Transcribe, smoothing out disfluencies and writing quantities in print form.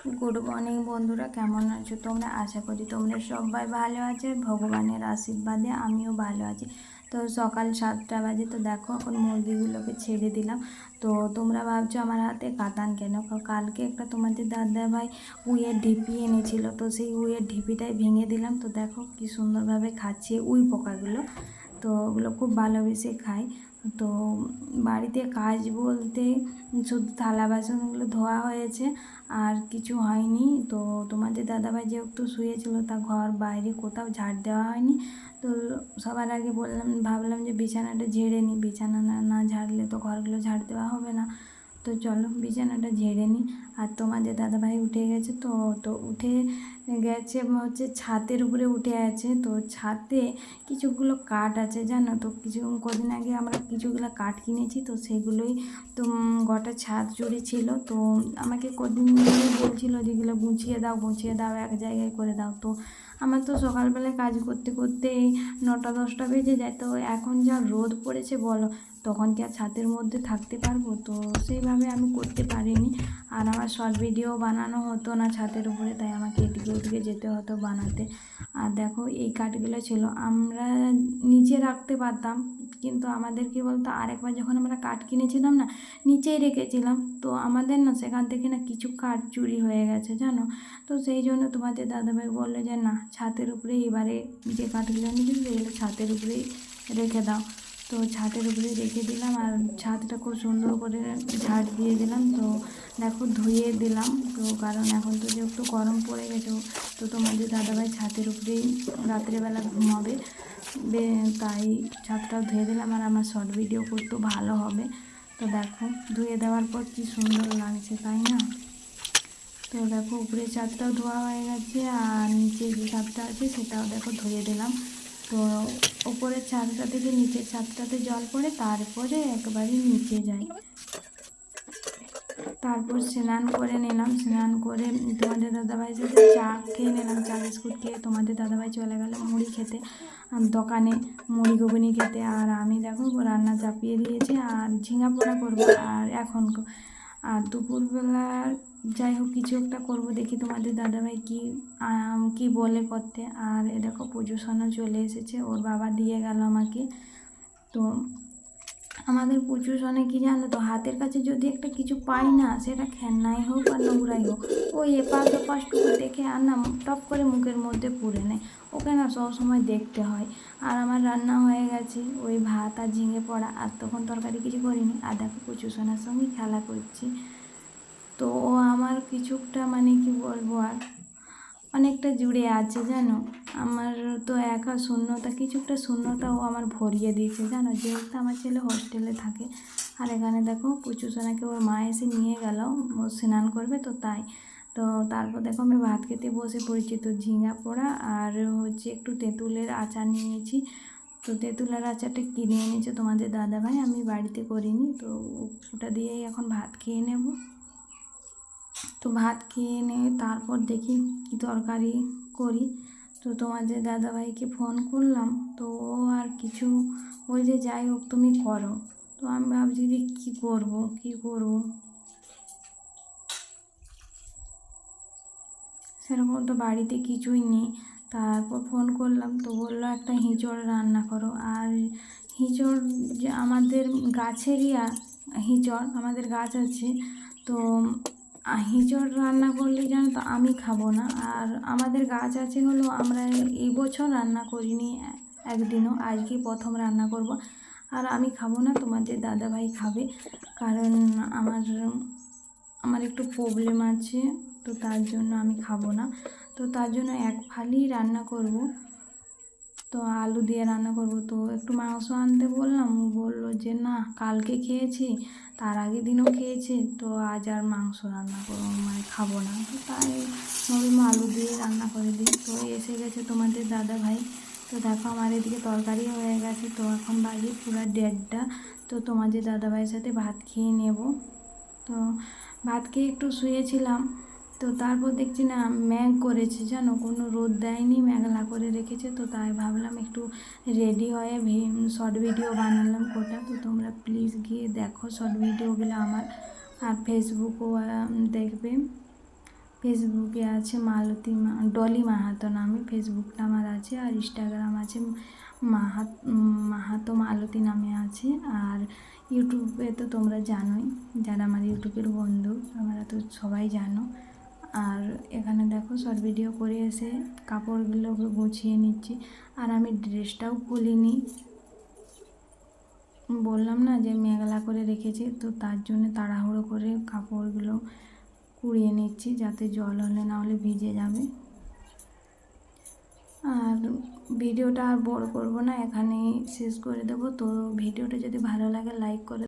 Good morning বন্ধুরা, কেমন আছো তোমরা? আশা করি তোমরা সবাই ভালো আছো। ভগবানের আশীর্বাদে আমিও ভালো আছি। তো সকাল 7টা বাজে। তো দেখো এখন মুরগিগুলোকে ছেড়ে দিলাম। তো তোমরা ভাবছো আমার হাতে কাতান কেন? কালকে একটা তোমাদের দাদাভাই উইয়ের ঢিপি এনেছিল, তো সেই উইয়ের ঢিপিটাই ভেঙে দিলাম। তো দেখো কি সুন্দরভাবে খাচ্ছে উই পোকাগুলো। তো ওগুলো খুব ভালোবেসে খায়। তো বাড়িতে কাজ বলতে শুধু থালা বাসনগুলো ধোয়া হয়েছে, আর কিছু হয়নি। তো তোমাদের দাদাভাই যেহেতু শুয়েছিল, তা ঘর বাইরে কোথাও ঝাড় দেওয়া হয়নি। তো সবার আগে ভাবলাম যে বিছানাটা ঝেড়ে নিই। বিছানা না ঝাড়লে তো ঘরগুলো ঝাড় দেওয়া হবে না। তো চলো বিছানাটা ঝেড়ে নিই। আর তোমাদের দাদাভাই উঠে গেছে। তো তো উঠে গেছে হচ্ছে ছাদের উপরে উঠে আছে। তো ছাদে কিছুগুলো কাঠ আছে জানো তো। কদিন আগে আমরা কিছুগুলো কাঠ কিনেছি, তো সেগুলোই তো গোটা ছাদ জুড়ে ছিল। তো আমাকে কদিন ধরে বলছিল যেগুলো গুছিয়ে দাও, এক জায়গায় করে দাও। তো আমার তো সকালবেলায় কাজ করতে করতে 9টা 10টা বেজে যায়। তো এখন যা রোদ পড়েছে বলো, তখন কি আর ছাদের মধ্যে থাকতে পারবো? তো সেইভাবে আমি করতে পারিনি। আর আমার শর্ট ভিডিও বানানো হতো না ছাদের উপরে, তাই আমাকে এদিকে ওদিকে যেতে হতো বানাতে। আর দেখো এই কাঠগুলো ছিল, আমরা নিচে রাখতে পারতাম, কিন্তু আমাদের কি বলতো, আরেকবার যখন আমরা কাঠ কিনেছিলাম না, নিচেই রেখেছিলাম। তো আমাদের না সেখান থেকে না কিছু কাঠ চুরি হয়ে গেছে জানো। তো সেই জন্য তোমাদের দাদাভাই বললো যে না, ছাদের উপরে এবারে যে কাঠগুলো নিয়েছিল সেগুলো ছাদের উপরেই রেখে দাও। তো ছাদের উপরে রেখে দিলাম, আর ছাদটা খুব সুন্দর করে ঝাড় দিয়ে দিলাম। তো দেখো ধুয়ে দিলাম। তো কারণ এখন তো যেহেতু গরম পড়ে গেছে, তো তোমাদের দাদাভাই ছাদের উপরেই রাত্রেবেলা ঘুমাবে, তাই ছাদটাও ধুয়ে দিলাম। আর আমার শর্ট ভিডিও করতেও ভালো হবে। তো দেখো ধুয়ে দেওয়ার পর কি সুন্দর লাগছে, তাই না? তো দেখো উপরে ছাদটাও ধোয়া হয়ে গেছে, আর নিচে যে ছাদটা আছে সেটাও দেখো ধুয়ে দিলাম। তো ওপরের ছাদটা থেকে নিচের ছাদটাতে জল পড়ে, তারপরে একবারই নিচে যাই। তারপর স্নান করে নিলাম। স্নান করে তোমাদের দাদাভাইয়ের সাথে চা খেয়ে নিলাম। চা বিস্কুট খেয়ে তোমাদের দাদাভাই চলে গেল মুড়ি খেতে, দোকানে মুড়ি ঘুগনি খেতে। আর আমি দেখো রান্না চাপিয়ে দিয়েছি, আর ঝিঙা পোড়া করবো। আর দুপুরবেলা যাই হোক কিছু একটা করবো, দেখি তোমাদের দাদাভাই কি বলে করতে। আর এ দেখো পুজো সোনা চলে এসেছে, ওর বাবা দিয়ে গেল আমাকে। তো আমাদের প্রচুর অনেক কি জানো তো, হাতের কাছে যদি একটা কিছু পাই না, সেটা খেলনাই হোক আর নোংরাই হোক, ওই এপাশ ওপাশটুকু দেখে আর না টপ করে মুখের মধ্যে পুড়ে নেয়। ওকে না সবসময় দেখতে হয়। আর আমার রান্না হয়ে গেছে, ওই ভাত আর ঝিঙে পড়া, আর তখন তরকারি কিছু করিনি। আর দেখো প্রচুর সোনার সঙ্গে খেলা করছি। তো ও আমার কিছুটা মানে কি বলবো, আর অনেকটা জুড়ে আছে জানো। আমার তো একা শূন্যতা, কিছুটা শূন্যতাও আমার ভরিয়ে দিয়েছে জানো, যেহেতু আমার ছেলে হস্টেলে থাকে। আর এখানে দেখো পুচুসোনাকে ওর মা এসে নিয়ে গেল, ও স্নান করবে তো তাই। তো তারপর দেখো আমি ভাত খেতে বসে পড়েছি। তো ঝিঙা পোড়া আর হচ্ছে একটু তেঁতুলের আচার নিয়েছি। তো তেঁতুলের আচারটা কিনে এনেছে তোমাদের দাদাভাই, আমি বাড়িতে করিনি। তো ওটা দিয়েই এখন ভাত খেয়ে নেব। তো ভাত খেয়ে নিয়ে তারপর দেখি কি তরকারি করি। তো তোমাদের দাদাভাইকে ফোন করলাম, তো ও আর কিছু বলছে যাই হোক তুমি করো। তো আমি ভাবছি যে কী করবো, সেরকম তো বাড়িতে কিছুই নেই। তারপর ফোন করলাম, তো বললো একটা হিঁচড় রান্না করো। আর হিঁচড় যে আমাদের গাছেরই হিঁচড়, আমাদের গাছ আছে। তো হিঁচড় রান্না করলে জানো তো আমি খাবো না। আর আমাদের গাছ আছে হলো, আমরা এই বছর রান্না করিনি একদিনও, আজকে প্রথম রান্না করব। আর আমি খাবো না, তোমাদের দাদাভাই খাবে। কারণ আমার আমার একটু প্রবলেম আছে, তো তার জন্য আমি খাবো না। তো তার জন্য এক ফালি রান্না করব। তো আলু দিয়ে রান্না করব। তো একটু মাংস আনতে বললাম, ও বললো যে না, কালকে খেয়েছি, তার আগের দিনও খেয়েছি, তো আজ আর মাংস রান্না করবো মানে খাবো না। তো তাই ভাবলাম আলু দিয়ে রান্না করে দিই। তো এসে গেছে তোমাদের দাদাভাই। তো দেখো আমার এদিকে তরকারি হয়ে গেছে। তো এখন বাজে পুরো 1:30। তো তোমাদের দাদাভাইয়ের সাথে ভাত খেয়ে নেব। তো ভাত খেয়ে একটু শুয়েছিলাম। তো তারপর দেখছি না মেঘ করেছে জানো, কোনো রোদ দেয়নি, মেঘলা করে রেখেছে। তো তাই ভাবলাম একটু রেডি হয়ে শর্ট ভিডিও বানালাম কোটা। তো তোমরা প্লিজ গিয়ে দেখো শর্ট ভিডিওগুলো আমার, আর ফেসবুকও দেখবে। ফেসবুকে আছে ডলি মাহাতো নামে ফেসবুকটা আমার আছে, আর ইনস্টাগ্রাম আছে মাহাতো মালতী নামে আছে। আর ইউটিউবে তো তোমরা জানোই, যারা আমার ইউটিউবের বন্ধু তোমরা তো সবাই জানো। আর এখানে দেখো শর্ট ভিডিও করে এসে কাপড়গুলোকে গুছিয়ে নিচ্ছি। আর আমি ড্রেসটাও খুলিনি, বললাম না যে মেঘলা করে রেখেছি, তো তার জন্য তাড়াহুড়ো করে কাপড়গুলো কুড়িয়ে নিচ্ছি, যাতে জল হলে না হলে ভিজে যাবে। আর ভিডিওটা আর বড় করব না, এখানেই শেষ করে দেবো। তো ভিডিওটা যদি ভালো লাগে লাইক করে